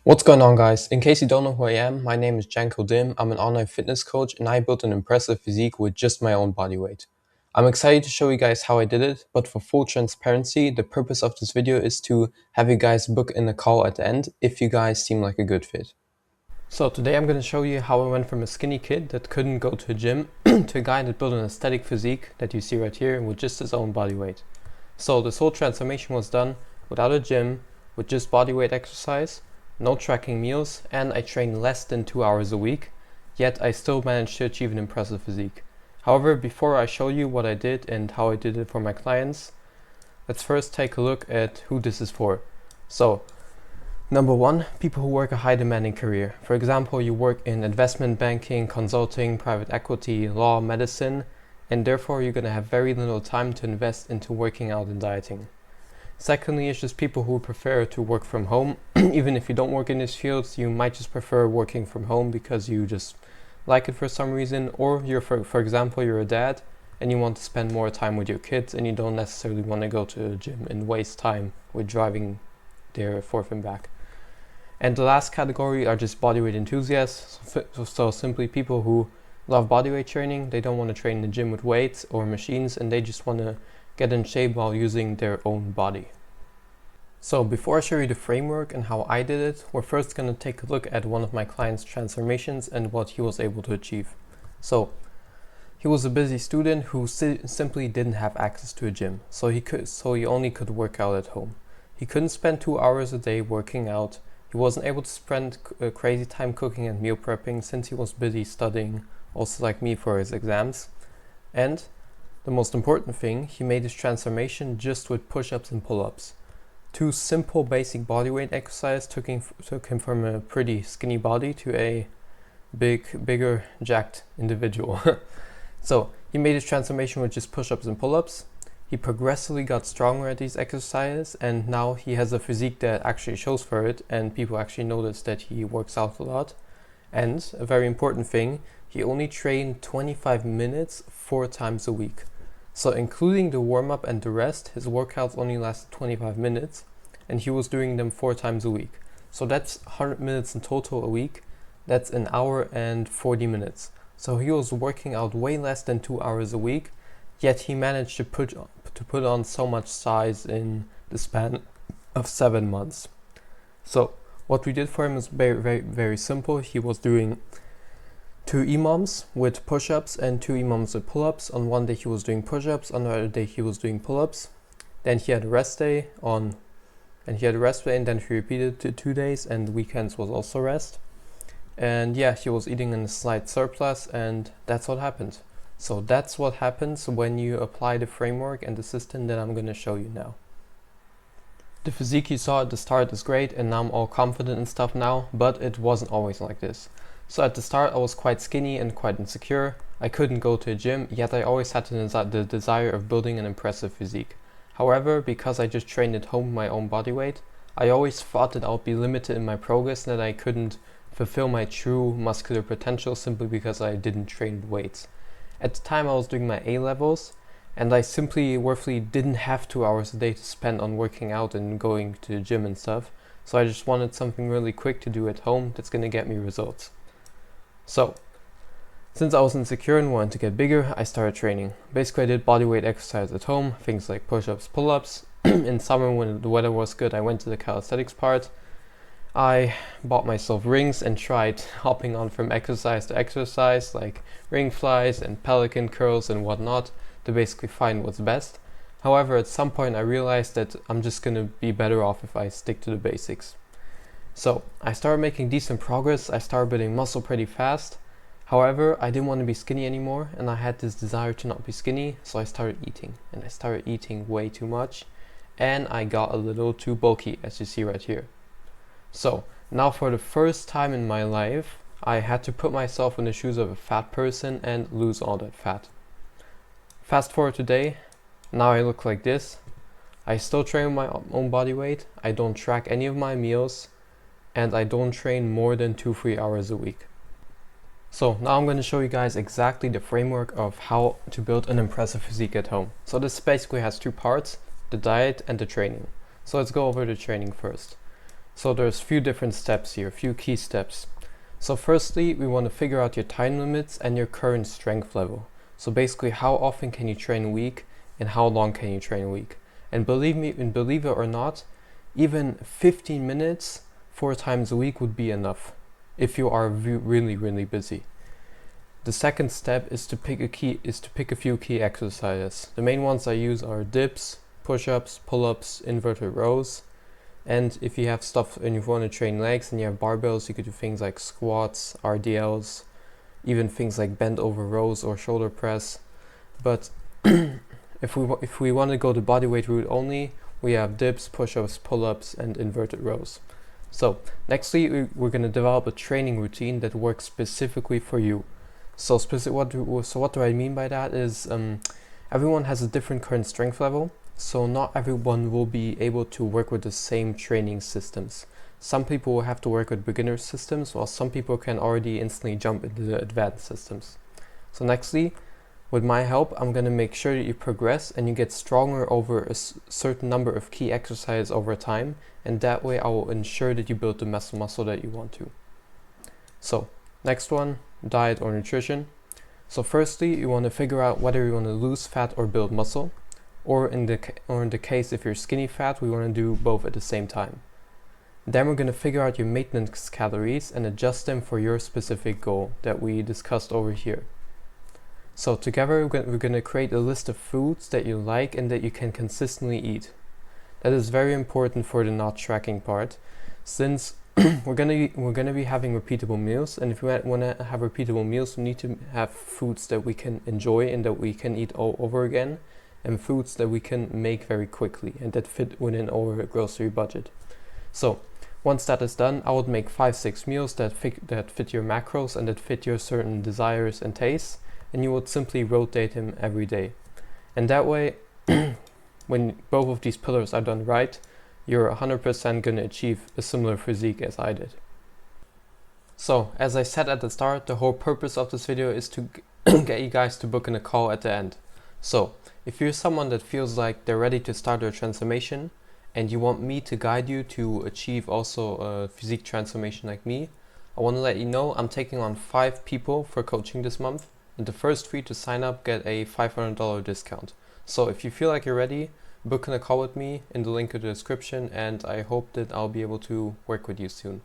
What's going on, guys? In case you don't know who I am, my name is Janko Dim. I'm an online fitness coach and I built an impressive physique with just my own body weight. I'm excited to show you guys how I did it, but for full transparency, the purpose of this video is to have you guys book in a call at the end if you guys seem like a good fit. So today I'm going to show you how I went from a skinny kid that couldn't go to a gym to a guy that built an aesthetic physique that you see right here with just his own body weight. So this whole transformation was done without a gym, with just body weight exercise, no tracking meals, and I trained less than 2 hours a week, yet I still managed to achieve an impressive physique. However, before I show you what I did and how I did it for my clients, let's first take a look at who this is for. So, number one, people who work a high demanding career. For example, you work in investment banking, consulting, private equity, law, medicine, and therefore you're going to have very little time to invest into working out and dieting. Secondly, it's just people who prefer to work from home. Even if you don't work in these fields, you might just prefer working from home because you just like it for some reason, or you're, for example, you're a dad and you want to spend more time with your kids and you don't necessarily want to go to a gym and waste time with driving there forth and back. And the last category are just bodyweight enthusiasts, so simply people who love bodyweight training. They don't want to train in the gym with weights or machines, and they just want to get in shape while using their own body. So before I show you the framework and how I did it, we're first going to take a look at one of my client's transformations and what he was able to achieve. So he was a busy student who simply didn't have access to a gym, so he only could work out at home. He couldn't spend 2 hours a day working out. He wasn't able to spend crazy time cooking and meal prepping since he was busy studying, also like me, for his exams. And the most important thing, he made his transformation just with push-ups and pull-ups. Two simple basic bodyweight exercises took him from a pretty skinny body to a bigger, jacked individual. So he made his transformation with just push-ups and pull-ups. He progressively got stronger at these exercises, and now he has a physique that actually shows for it, and people actually notice that he works out a lot. And a very important thing, he only trained 25 minutes 4 times a week. So including the warm-up and the rest, his workouts only lasted 25 minutes, and he was doing them 4 times a week. So that's 100 minutes in total a week. That's an hour and 40 minutes. So he was working out way less than 2 hours a week, yet he managed to put on so much size in the span of 7 months. So what we did for him is very simple. He was doing 2 EMOMs with push-ups and 2 EMOMs with pull-ups. On one day he was doing push-ups, on the other day he was doing pull-ups. Then he had a rest day and then he repeated to 2 days, and the weekends was also rest. And yeah, he was eating in a slight surplus, and that's what happened. So that's what happens when you apply the framework and the system that I'm going to show you now. The physique you saw at the start is great, and now I'm all confident and stuff now, but it wasn't always like this. So at the start I was quite skinny and quite insecure. I couldn't go to a gym, yet I always had the desire of building an impressive physique. However, because I just trained at home with my own body weight, I always thought that I would be limited in my progress and that I couldn't fulfill my true muscular potential simply because I didn't train with weights. At the time I was doing my A levels, and I simply roughly didn't have 2 hours a day to spend on working out and going to the gym and stuff. So I just wanted something really quick to do at home that's going to get me results. So, since I was insecure and wanted to get bigger, I started training. Basically, I did bodyweight exercise at home, things like push-ups, pull-ups. In summer, when the weather was good, I went to the calisthenics part. I bought myself rings and tried hopping on from exercise to exercise, like ring flies and pelican curls and whatnot, to basically find what's best. However, at some point I realized that I'm just gonna be better off if I stick to the basics. So I started making decent progress. I started building muscle pretty fast. However, I didn't want to be skinny anymore, and I had this desire to not be skinny, so I started eating. And I started eating way too much, and I got a little too bulky, as you see right here. So now for the first time in my life, I had to put myself in the shoes of a fat person and lose all that fat. Fast forward today, now I look like this. I still train with my own body weight. I don't track any of my meals, and I don't train more than 2-3 hours a week. So now I'm going to show you guys exactly the framework of how to build an impressive physique at home. So this basically has 2 parts, the diet and the training. So let's go over the training first. So there's a few different steps here, a few key steps. So firstly, we want to figure out your time limits and your current strength level. So basically, how often can you train a week and how long can you train a week? And believe it or not, even 15 minutes 4 times a week would be enough if you are really busy. The second step is to pick a few key exercises. The main ones I use are dips, push-ups, pull-ups, inverted rows. And if you have stuff and you want to train legs and you have barbells, you could do things like squats, RDLs, even things like bent over rows or shoulder press. But if we want to go the bodyweight route only, we have dips, push-ups, pull-ups, and inverted rows. So nextly, we're going to develop a training routine that works specifically for you. So what do I mean by that is everyone has a different current strength level. So not everyone will be able to work with the same training systems. Some people will have to work with beginner systems, while some people can already instantly jump into the advanced systems. So nextly, with my help, I'm going to make sure that you progress and you get stronger over a certain number of key exercises over time, and that way I will ensure that you build the muscle that you want to. So next one, diet or nutrition. So firstly, you want to figure out whether you want to lose fat or build muscle. Or in the case if you're skinny fat, we want to do both at the same time. Then we're going to figure out your maintenance calories and adjust them for your specific goal that we discussed over here. So together we're going to create a list of foods that you like and that you can consistently eat. That is very important for the not tracking part, since we're gonna be having repeatable meals, and if we want to have repeatable meals, we need to have foods that we can enjoy and that we can eat all over again, and foods that we can make very quickly and that fit within our grocery budget. So once that is done, I would make 5-6 meals that fit your macros and that fit your certain desires and tastes, and you would simply rotate them every day. And that way, when both of these pillars are done right, you're 100% going to achieve a similar physique as I did. So, as I said at the start, the whole purpose of this video is to get you guys to book in a call at the end. So, if you're someone that feels like they're ready to start their transformation and you want me to guide you to achieve also a physique transformation like me, I want to let you know I'm taking on 5 people for coaching this month, and the first 3 to sign up get a $500 discount. So if you feel like you're ready, book in a call with me in the link in the description, and I hope that I'll be able to work with you soon.